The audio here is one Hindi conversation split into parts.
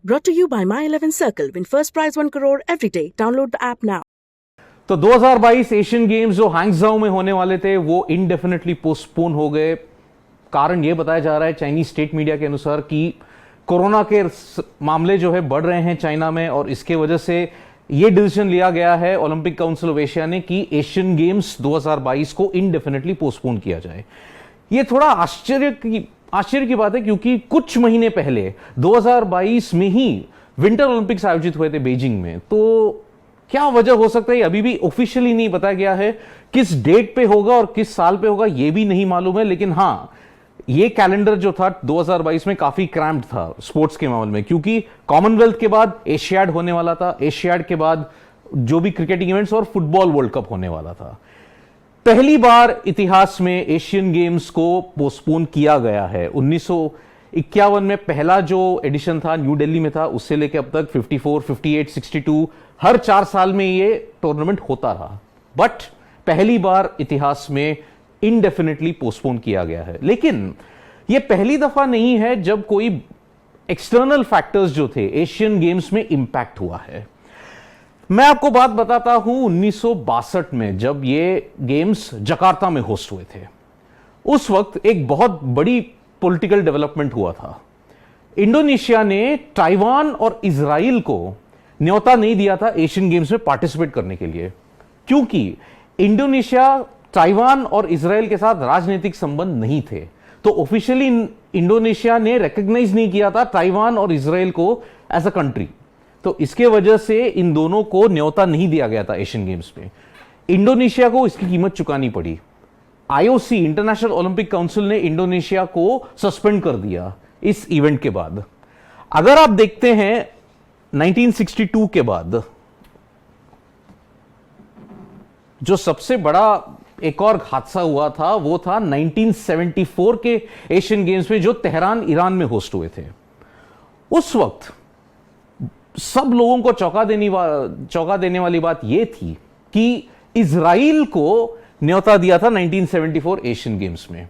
Brought to you by My 11 Circle. Win first prize 1 crore every day. Download the app now. तो 2022 एशियन गेम्स जो हैंगझाओ में होने वाले थे वो इंडेफिनेटली पोस्टपोन हो गए। कारण ये बताया जा रहा है चाइनीज स्टेट मीडिया के अनुसार कि कोरोना के मामले जो है बढ़ रहे हैं चाइना में, और इसके वजह से ये डिसीजन लिया गया है ओलंपिक काउंसिल ऑफ एशिया ने कि एशियन गेम्स 2022 को इंडेफिनेटली पोस्टपोन किया जाए। ये थोड़ा आश्चर्य की बात है क्योंकि कुछ महीने पहले 2022 में ही विंटर ओलंपिक्स आयोजित हुए थे बीजिंग में। तो क्या वजह हो सकता है अभी भी ऑफिशियली नहीं बताया गया है। किस डेट पे होगा और किस साल पे होगा ये भी नहीं मालूम है, लेकिन हां ये कैलेंडर जो था 2022 में काफी क्रैम्प्ड था स्पोर्ट्स के मामले में, क्योंकि कॉमनवेल्थ के बाद एशियाड होने वाला था, एशियाड के बाद जो भी क्रिकेटिंग इवेंट्स और फुटबॉल वर्ल्ड कप होने वाला था। पहली बार इतिहास में एशियन गेम्स को पोस्टपोन किया गया है। 1951 में पहला जो एडिशन था न्यू दिल्ली में था, उससे लेकर अब तक 54, 58, 62 हर 4 साल में ये टूर्नामेंट होता रहा, बट पहली बार इतिहास में इंडेफिनेटली पोस्टपोन किया गया है। लेकिन यह पहली दफा नहीं है जब कोई एक्सटर्नल फैक्टर्स जो थे एशियन गेम्स में इंपैक्ट हुआ है। मैं आपको बात बताता हूं 1962 में जब ये गेम्स जकार्ता में होस्ट हुए थे। उस वक्त एक बहुत बड़ी पॉलिटिकल डेवलपमेंट हुआ था। इंडोनेशिया ने ताइवान और इजराइल को न्योता नहीं दिया था एशियन गेम्स में पार्टिसिपेट करने के लिए, क्योंकि इंडोनेशिया ताइवान और इजराइल के साथ राजनीतिक संबंध नहीं थे। तो ऑफिशियली इंडोनेशिया ने रिकॉग्नाइज नहीं किया था ताइवान और इजराइल को एज अ कंट्री। तो इसके वजह से इन दोनों को न्योता नहीं दिया गया था एशियन गेम्स में। इंडोनेशिया को इसकी कीमत चुकानी पड़ी। आईओसी इंटरनेशनल ओलंपिक काउंसिल ने इंडोनेशिया को सस्पेंड कर दिया इस इवेंट के बाद। अगर आप देखते हैं 1962 के बाद जो सबसे बड़ा एक और हादसा हुआ था वो था 1974 के एशियन गेम्स में जो तेहरान ईरान में होस्ट हुए थे। उस वक्त सब लोगों को चौंका देने वाली बात यह थी कि इजराइल को न्योता दिया था 1974 एशियन गेम्स में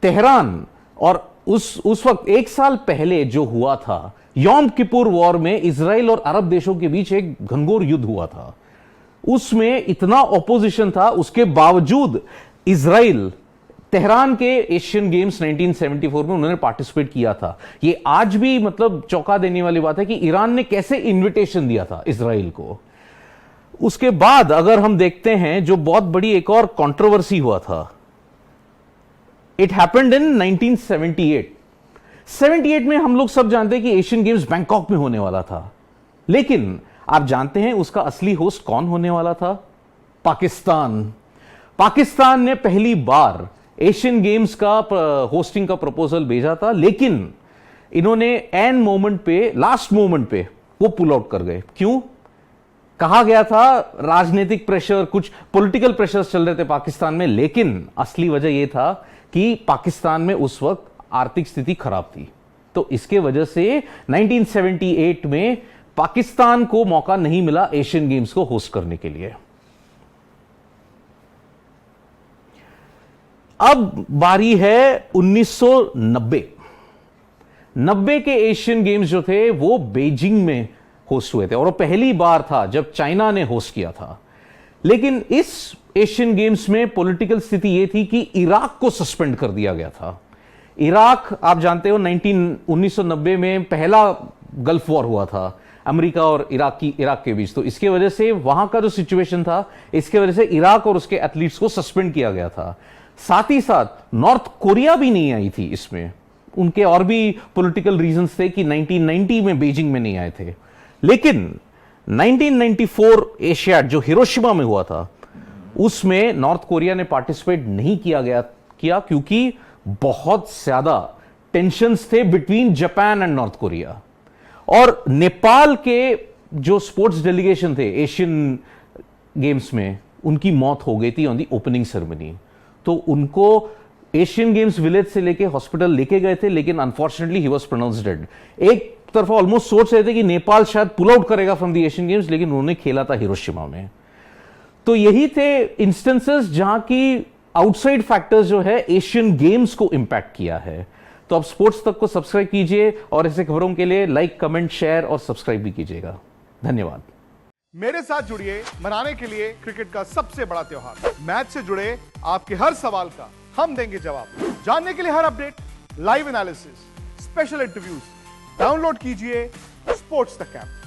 तेहरान। और उस वक्त एक साल पहले जो हुआ था यौम किपुर वॉर में इजराइल और अरब देशों के बीच एक घनघोर युद्ध हुआ था। उसमें इतना ऑपोजिशन था, उसके बावजूद इजराइल तेहरान के एशियन गेम्स 1974 में उन्होंने पार्टिसिपेट किया था। ये आज भी मतलब चौंका देने वाली बात है कि ईरान ने कैसे इनविटेशन दिया था इजराइल को। उसके बाद अगर हम देखते हैं जो बहुत बड़ी एक और कंट्रोवर्सी हुआ था, इट हैपेंड इन 1978 में हम लोग सब जानते हैं कि एशियन गेम्स बैंकॉक में होने वाला था, लेकिन आप जानते हैं उसका असली होस्ट कौन होने वाला था? पाकिस्तान ने पहली बार एशियन गेम्स का होस्टिंग का प्रपोजल भेजा था, लेकिन इन्होंने एंड मोमेंट पे, लास्ट मोमेंट पे वो पुल आउट कर गए। क्यों? कहा गया था राजनीतिक प्रेशर, कुछ पॉलिटिकल प्रेशर चल रहे थे पाकिस्तान में, लेकिन असली वजह यह था कि पाकिस्तान में उस वक्त आर्थिक स्थिति खराब थी। तो इसके वजह से 1978 में पाकिस्तान को मौका नहीं मिला एशियन गेम्स को होस्ट करने के लिए। अब बारी है 1990 के एशियन गेम्स जो थे वो बीजिंग में होस्ट हुए थे, और वो पहली बार था जब चाइना ने होस्ट किया था। लेकिन इस एशियन गेम्स में पॉलिटिकल स्थिति यह थी कि इराक को सस्पेंड कर दिया गया था। इराक आप जानते हो 1990 में पहला गल्फ वॉर हुआ था अमेरिका और इराक के बीच। तो इसके वजह से वहां का जो सिचुएशन था, इसके वजह से इराक और उसके एथलीट्स को सस्पेंड किया गया था। साथ ही साथ नॉर्थ कोरिया भी नहीं आई थी इसमें, उनके और भी पॉलिटिकल रीजंस थे कि 1990 में बीजिंग में नहीं आए थे। लेकिन 1994 एशियाड जो हिरोशिमा में हुआ था उसमें नॉर्थ कोरिया ने पार्टिसिपेट नहीं किया क्योंकि बहुत ज्यादा टेंशंस थे between Japan and north Korea. और नेपाल के जो स्पोर्ट्स डेलीगेशन थे एशियन गेम्स में, उनकी मौत हो गई थी ऑन दी ओपनिंग सेरेमनी। तो उनको एशियन गेम्स विलेज से लेके हॉस्पिटल लेके गए थे, लेकिन unfortunately he was pronounced dead. एक तरफा ऑलमोस्ट सोच रहे थे कि नेपाल शायद पुल आउट करेगा फ्रॉम द एशियन गेम्स, लेकिन उन्होंने खेला था हिरोशिमा में। तो यही थे इंस्टेंसेस जहां की आउटसाइड फैक्टर्स जो है एशियन गेम्स को इंपैक्ट किया है। तो अब स्पोर्ट्स तक को सब्सक्राइब कीजिए और ऐसे खबरों के लिए लाइक, कमेंट, शेयर और सब्सक्राइब भी कीजिएगा। धन्यवाद। मेरे साथ जुड़िए मनाने के लिए क्रिकेट का सबसे बड़ा त्योहार। मैच से जुड़े आपके हर सवाल का हम देंगे जवाब। जानने के लिए हर update, live analysis, special interviews, download कीजिए स्पोर्ट्स तक ऐप।